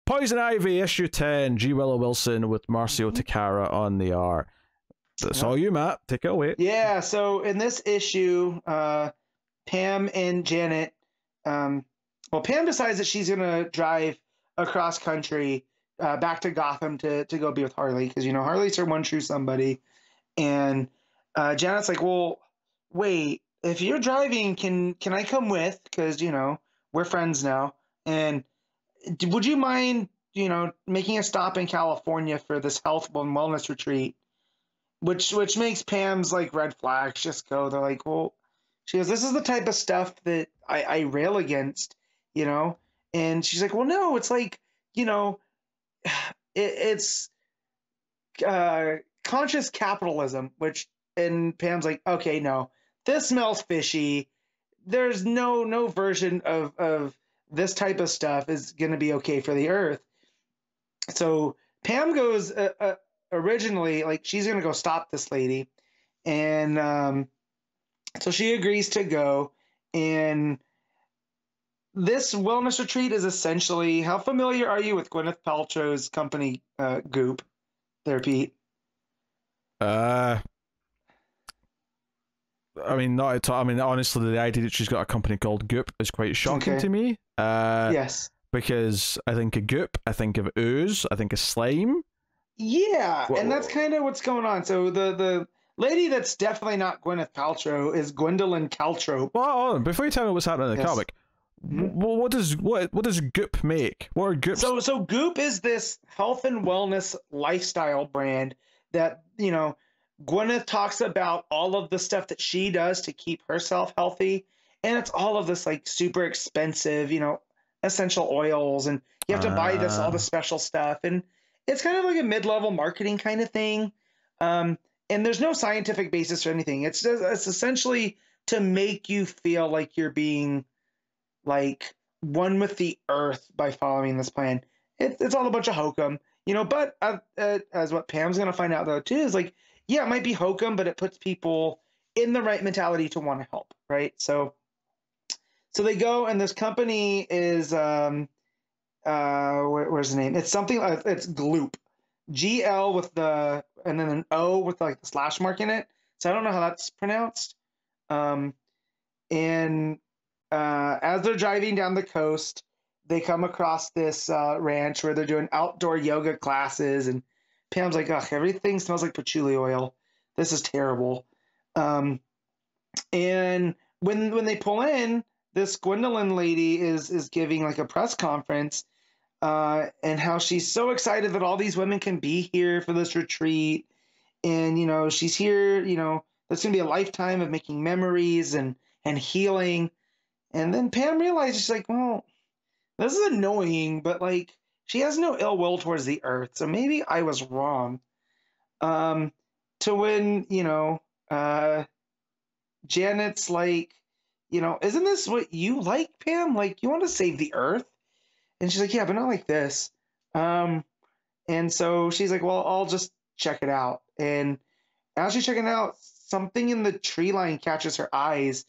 Poison Ivy, issue 10, G. Willow Wilson with Marcio Takara on the art. That's all you, Matt. Take it away. Yeah, so in this issue, Pam and Janet, Pam decides that she's going to drive across country back to Gotham to go be with Harley, because, you know, Harley's her one true somebody. And Janet's like, well, wait, if you're driving, can I come with? Because, you know, we're friends now. And would you mind, you know, making a stop in California for this health and wellness retreat? Which makes Pam's, like, red flags just go. They're like, well, she goes, this is the type of stuff that I rail against, you know? And she's like, well, no, it's like, you know, it's conscious capitalism, and Pam's like, okay, no, this smells fishy. There's no version of this type of stuff is going to be okay for the earth. So Pam goes, originally, like, she's going to go stop this lady. And so she agrees to go. And this wellness retreat is essentially, how familiar are you with Gwyneth Paltrow's company, Goop, there, Pete? I mean, not at all. I mean, honestly, the idea that she's got a company called Goop is quite shocking to me. Yes. Because I think of Goop, I think of ooze, I think of slime. Yeah, and that's kind of what's going on. So the lady that's definitely not Gwyneth Paltrow is Gwendolyn Caltrow. Well, before you tell me what's happening in the comic, what does Goop make? What are Goop? So Goop is this health and wellness lifestyle brand that, you know, Gwyneth talks about all of the stuff that she does to keep herself healthy, and it's all of this, like, super expensive, you know, essential oils, and you have to buy all the special stuff, and it's kind of like a mid-level marketing kind of thing. And there's no scientific basis or anything. It's essentially to make you feel like you're being, like, one with the earth by following this plan. It's all a bunch of hokum, you know, but as what Pam's going to find out, though, too, is, like, yeah, it might be hokum, but it puts people in the right mentality to want to help, right? So they go, and this company is... where's the name? It's something, it's Gloop, GL with the, and then an O with, like, the slash mark in it. So I don't know how that's pronounced. And as they're driving down the coast, they come across this ranch where they're doing outdoor yoga classes, and Pam's like, ugh, everything smells like patchouli oil. This is terrible. And when they pull in, this Gwendolyn lady is giving, like, a press conference, and how she's so excited that all these women can be here for this retreat. And, you know, she's here, you know, there's going to be a lifetime of making memories and healing. And then Pam realizes, she's like, well, this is annoying, but, like, she has no ill will towards the earth. So maybe I was wrong. To when, you know, Janet's like, you know, isn't this what you like, Pam? Like, you want to save the earth? And she's like, yeah, but not like this. And so she's like, well, I'll just check it out. And as she's checking it out, something in the tree line catches her eyes,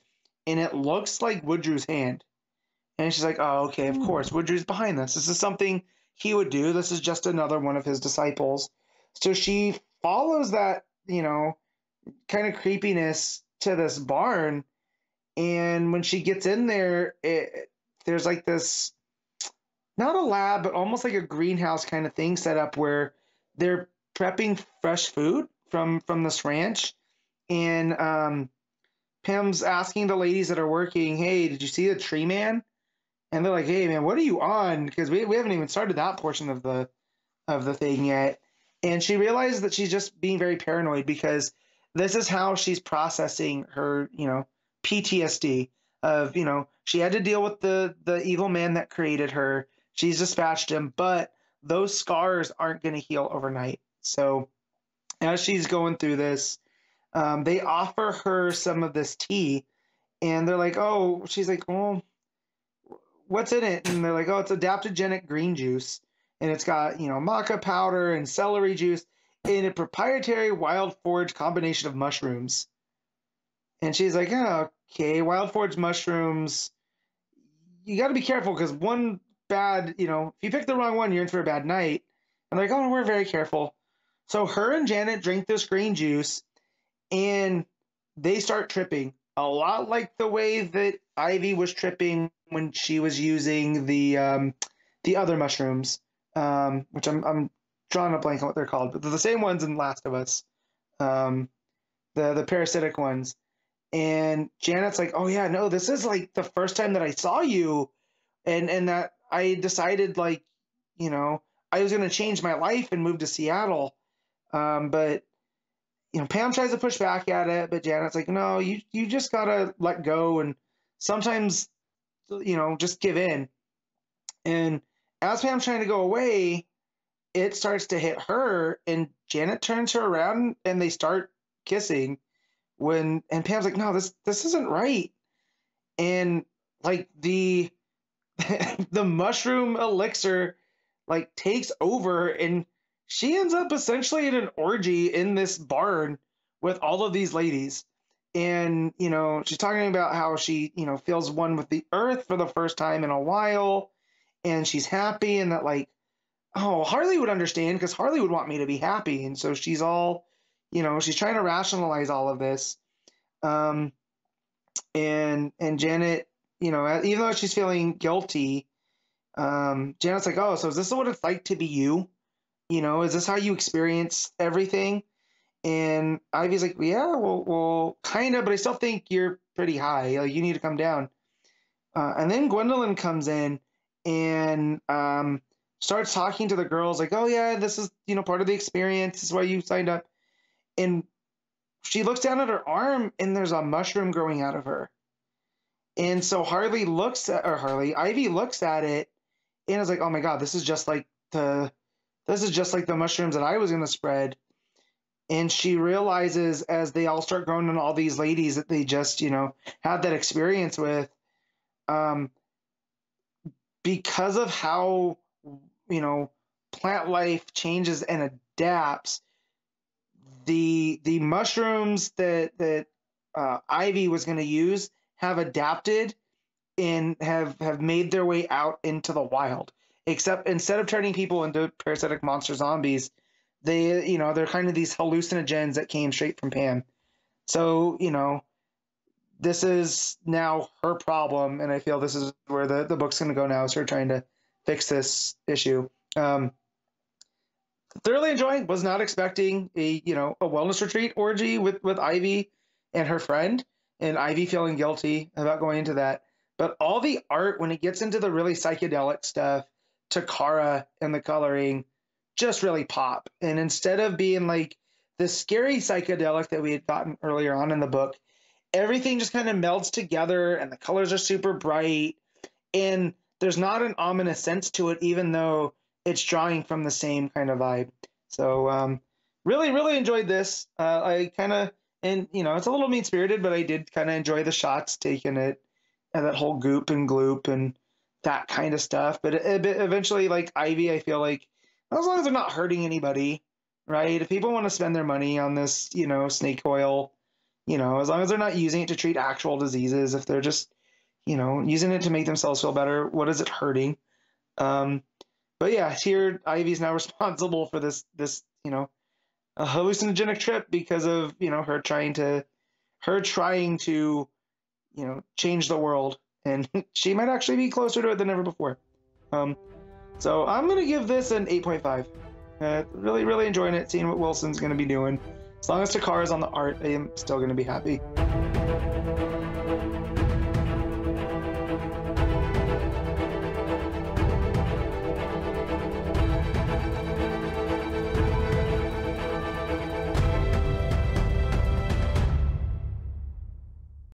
and it looks like Woodrew's hand. And she's like, oh, okay, of course, Woodrew's behind this. This is something he would do. This is just another one of his disciples. So she follows that, you know, kind of creepiness to this barn. And when she gets in there, there's, like, this, not a lab, but almost like a greenhouse kind of thing set up where they're prepping fresh food from this ranch. And Pam's asking the ladies that are working, hey, did you see the tree man? And they're like, hey, man, what are you on? Because we haven't even started that portion of the thing yet. And she realizes that she's just being very paranoid, because this is how she's processing her, you know, PTSD of, you know, she had to deal with the evil man that created her. She's dispatched him, but those scars aren't going to heal overnight. So as she's going through this, they offer her some of this tea, and they're like, oh, she's like, well, what's in it? And they're like, oh, it's adaptogenic green juice. And it's got, you know, maca powder and celery juice in a proprietary wild forage combination of mushrooms. And she's like, oh, okay, wild forage mushrooms. You got to be careful, because one bad, you know, if you pick the wrong one, you're in for a bad night. And they're like, oh, we're very careful. So her and Janet drink this green juice, and they start tripping a lot like the way that Ivy was tripping when she was using the other mushrooms, which I'm drawing a blank on what they're called, but they're the same ones in Last of Us, the parasitic ones. And Janet's like, oh yeah, no, this is like the first time that I saw you, and that I decided, like, you know, I was going to change my life and move to Seattle. But, you know, Pam tries to push back at it, but Janet's like, no, you just got to let go. And sometimes, you know, just give in. And as Pam's trying to go away, it starts to hit her, and Janet turns her around and they start kissing and Pam's like, no, this isn't right. And like the mushroom elixir like takes over, and she ends up essentially in an orgy in this barn with all of these ladies. And, you know, she's talking about how she, you know, feels one with the earth for the first time in a while, and she's happy, and that, like, oh, Harley would understand because Harley would want me to be happy. And so she's all, you know, she's trying to rationalize all of this. And Janet, you know, even though she's feeling guilty, Janet's like, oh, so is this what it's like to be you? You know, is this how you experience everything? And Ivy's like, yeah, well, kind of, but I still think you're pretty high. Like, you need to come down. And then Gwendolyn comes in and starts talking to the girls like, oh yeah, this is, you know, part of the experience. This is why you signed up. And she looks down at her arm, and there's a mushroom growing out of her. And so Ivy looks at it and is like, oh my God, this is just like the mushrooms that I was going to spread. And she realizes, as they all start growing on all these ladies that they just, you know, had that experience with, because of how, you know, plant life changes and adapts, the mushrooms that Ivy was going to use have adapted and have made their way out into the wild. Except instead of turning people into parasitic monster zombies, they, you know, they're kind of these hallucinogens that came straight from Pam. So, you know, this is now her problem, and I feel this is where the book's going to go now, is her trying to fix this issue. Thoroughly enjoying, was not expecting a wellness retreat orgy with Ivy and her friend, and Ivy feeling guilty about going into that. But all the art, when it gets into the really psychedelic stuff, Takara and the coloring just really pop. And instead of being like the scary psychedelic that we had gotten earlier on in the book, everything just kind of melds together, and the colors are super bright, and there's not an ominous sense to it, even though it's drawing from the same kind of vibe. So really, really enjoyed this. I kind of, and you know, it's a little mean-spirited, but I did kind of enjoy the shots taken at that whole goop and gloop and that kind of stuff. But eventually, like Ivy, I feel like, as long as they're not hurting anybody, right? If people want to spend their money on this, you know, snake oil, you know, as long as they're not using it to treat actual diseases, if they're just, you know, using it to make themselves feel better, what is it hurting? But yeah, here Ivy's now responsible for this, you know, a hallucinogenic trip because of, you know, her trying to, you know, change the world, and she might actually be closer to it than ever before. So I'm going to give this an 8.5. Really, really enjoying it, seeing what Wilson's going to be doing. As long as Takara's on the art, I am still going to be happy.